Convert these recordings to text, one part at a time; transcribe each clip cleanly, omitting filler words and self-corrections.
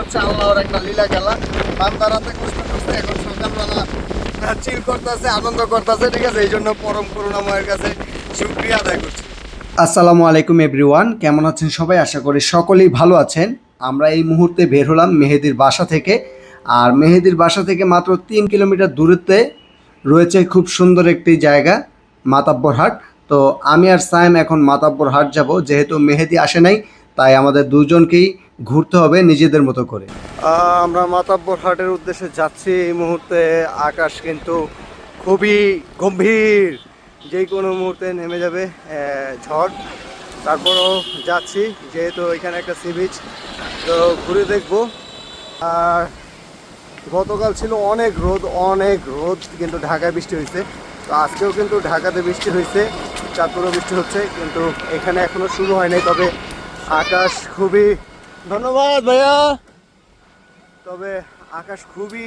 হচ্ছে আল্লাহর একটা লীলা খেলা। বান্দা রাতে কষ্ট করছে, এখন সকালবেলা চিল করতেছে, আনন্দ করতেছে, ঠিক আছে। এই জন্য পরম করুণাময়ের কাছে শুকরিয়া আদায় করছি। আসসালামু আলাইকুম এভরিওয়ান, কেমন আছেন সবাই? আশা করি সকলেই ভালো আছেন। আমরা এই মুহূর্তে বের হলাম মেহেদির বাসা থেকে। আর মেহেদির বাসা থেকে মাত্র 3 কিলোমিটার দূরত্বে রয়েছে খুব সুন্দর একটি জায়গা, মাতাব্বর হাট। তো আমি আর সায়েম এখন মাতাব্বর হাট যাব, যেহেতু মেহেদি আসে নাই, তাই আমাদের দুজনকেই ঘুরতে হবে নিজেদের মতো করে। আমরা মাতাব্বর হাটের উদ্দেশ্যে যাচ্ছি। এই মুহূর্তে আকাশ কিন্তু খুবই গম্ভীর, যে কোনো মুহূর্তে নেমে যাবে ঝড়। তারপরও যাচ্ছি, যেহেতু এখানে একটা সি বিচ, তো ঘুরে দেখবো। আর গতকাল ছিল অনেক রোদ, কিন্তু ঢাকায় বৃষ্টি হয়েছে। তো আজকেও কিন্তু ঢাকাতে বৃষ্টি হয়েছে, চাঁদপুরেও বৃষ্টি হচ্ছে, কিন্তু এখানে এখনো শুরু হয়নি। তবে আকাশ খুবই, ধন্যবাদ ভাইয়া, তবে আকাশ খুবই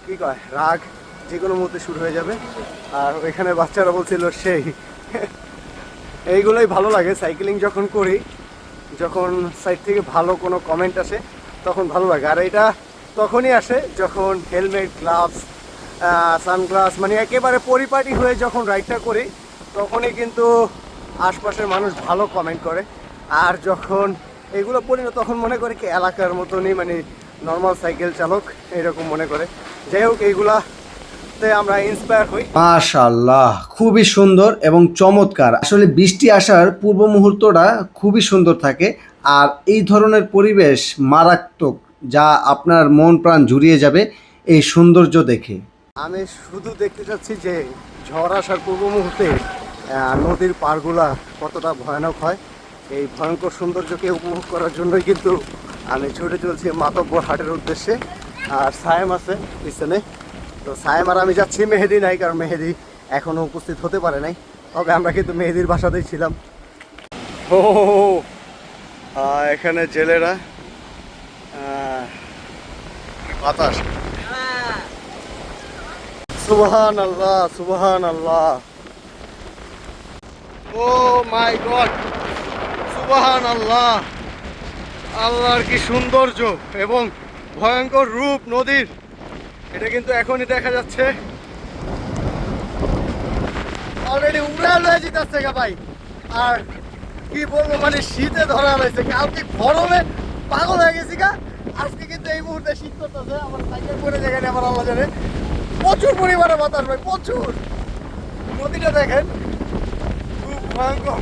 কি কয় রাগ, যে কোনো মুহূর্তে শুরু হয়ে যাবে। আর ওইখানে বাচ্চারা বলছিল সেই এইগুলোই ভালো লাগে সাইকেলিং যখন করি, যখন সাইড থেকে ভালো কোনো কমেন্ট আসে তখন ভালো লাগে। আর এটা তখনই আসে যখন হেলমেট, গ্লাভস, সানগ্লাস, মানে একেবারে পরিপাটি হয়ে যখন রাইডটা করি, তখনই কিন্তু আশপাশের মানুষ ভালো কমেন্ট করে। আর যখন এগুলো পড়ি না, তখন মনে করে কি এলাকার মতনই, মানে নর্মাল সাইকেল চালক এরকম মনে করে। যাই হোক, এইগুলাতে আমরা ইন্সপায়ার হই। মাশাআল্লাহ, খুবই সুন্দর এবং চমৎকার। আসলে বৃষ্টি আসার পূর্ব মুহূর্তটা খুবই সুন্দর থাকে। আর এই ধরনের পরিবেশ মারাত্মক, যা আপনার মন প্রাণ জুড়িয়ে যাবে এই সৌন্দর্য দেখে। আমি শুধু দেখতে চাচ্ছি যে ঝড় আসার পূর্ব মুহূর্তে নদীর পাড়গুলা কতটা ভয়ানক হয়। এই ভয়ঙ্কর সৌন্দর্যকে উপভোগ করার জন্যই কিন্তু আমি ছুটে চলছি মাতব্বর হাটের উদ্দেশ্যে। আর সায়েম আছে পিছনে। তো সায়েম আর আমি যাচ্ছি, মেহেদি নাই, কারণ মেহেদি এখনও উপস্থিত হতে পারে নাই। তবে আমরা কিন্তু মেহেদির বাসাতেই ছিলাম। ও এখানে জেলেরা বাতাস, সুবহান আল্লাহ, সুবহান আল্লাহ, ও মাই গড, সুবহান আল্লাহ। আল্লাহর কি সৌন্দর্য এবং ভয়ঙ্কর রূপ নদীর, এটা কিন্তু এখনই দেখা যাচ্ছে। অলরেডি উড়া লয়ে যেতেছে গা ভাই। আর কি বলবো, মানে শীতে ধরা হয়েছে, কালকে গরমে পাগল হয়ে গেছি গা। আজকে কিন্তু এই মুহূর্তে শীত করতেছে। আমার সাইকেল করে যেখানে আমার আল্লাহ জানে প্রচুর পরিমাণে বাতাস ভাই, প্রচুর। নদীটা দেখেন, খুব ভয়ঙ্কর।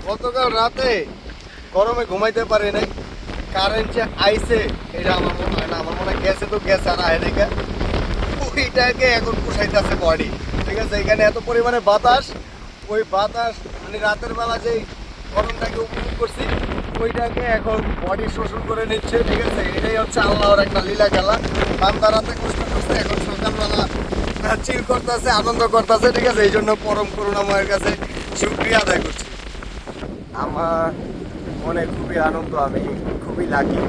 গতকাল রাতে গরমে ঘুমাইতে পারে নাই, কারেন্ট যে আইছে এটা আমার মনে হয় না, আমার মনে হয় গেছে, তো গেছে আর আয় দেখা ওইটাকে এখন পুষাইতেছে বডি, ঠিক আছে। এখানে এত পরিমাণে বাতাস, ওই বাতাস মানে রাতের বেলা যেই গরমটাকে উপভোগ করছি, ওইটাকে এখন বডি শোষণ করে নিচ্ছে, ঠিক আছে। এটাই হচ্ছে আল্লাহর একটা লীলা খেলা। বান্দা রাতে কষ্ট করছে, এখন সকালবেলা চিল করতেছে, আনন্দ করতেছে, ঠিক আছে। এই জন্য পরম করুণাময়ের কাছে শুকরিয়া আদায় করছি। আমার মনে খুবই আনন্দ, আমি খুবই লাকি।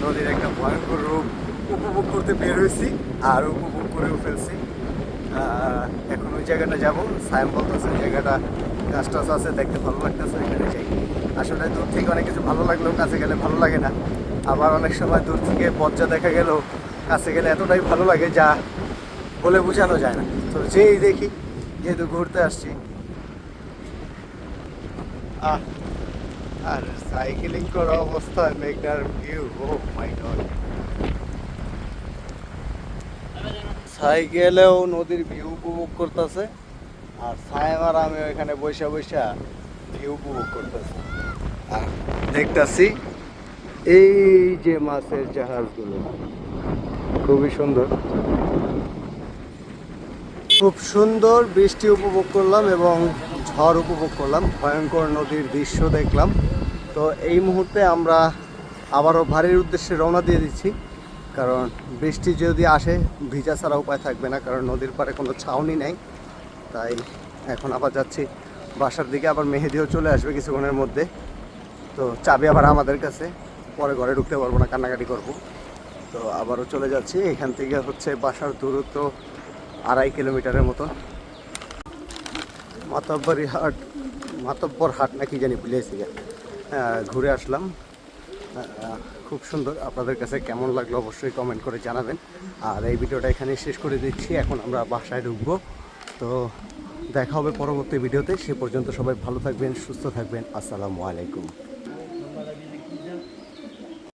নদীর একটা ভয়ঙ্কর রূপ উপভোগ করতে বের হয়েছি আর উপভোগ করেও ফেলছি। এখন ওই জায়গাটা যাবো। সায়েম বলতেছে জায়গাটা গাছ টাছ আছে, দেখতে ভালো লাগতেছে, এখানে যাই। আসলে দূর থেকে অনেক কিছু ভালো লাগলেও কাছে গেলে ভালো লাগে না। আবার অনেক সময় দূর থেকে বজ্জা দেখা গেলেও কাছে গেলে এতটাই ভালো লাগে যা বলে বোঝানো যায় না। তো যেই দেখি, যেহেতু ঘুরতে আসছি। আর সাইকেলিং করা অবস্থায় মেঘনার ভিউ, ও মাই গড। সাইকেলেও নদীর ভিউ উপভোগ করতেছে, আর সায়েম আর আমি ওইখানে বৈশা বৈশা ভিউ উপভোগ করতেছি। আর দেখতেছি এই যে মাছের জাহাজগুলো, খুবই সুন্দর, খুব সুন্দর। বৃষ্টি উপভোগ করলাম এবং ঝড় উপভোগ করলাম, ভয়ঙ্কর নদীর দৃশ্য দেখলাম। তো এই মুহূর্তে আমরা আবারও বাড়ির উদ্দেশ্যে রওনা দিয়ে দিচ্ছি, কারণ বৃষ্টি যদি আসে ভিজা ছাড়া উপায় থাকবে না, কারণ নদীর পাড়ে কোনো ছাউনি নেই। তাই এখন আবার যাচ্ছি বাসার দিকে। আবার মেহেদিও চলে আসবে কিছুক্ষণের মধ্যে। তো চাবি আবার আমাদের কাছে, পরে ঘরে ঢুকতে পারবো না, কান্নাকাটি করবো। তো আবারও চলে যাচ্ছি। এখান থেকে হচ্ছে বাসার দূরত্ব 2.5 কিলোমিটারের মতো। মাতব্বরি হাট, মাতব্বর হাট নাকি জানি ভুলেছি, ঘুরে আসলাম। খুব সুন্দর। আপনাদের কাছে কেমন লাগলো অবশ্যই কমেন্ট করে জানাবেন। আর এই ভিডিওটা এখানে শেষ করে দিচ্ছি, এখন আমরা বাসায় ঢুকবো। তো দেখা হবে পরবর্তী ভিডিওতে। সে পর্যন্ত সবাই ভালো থাকবেন, সুস্থ থাকবেন। আসসালামু আলাইকুম।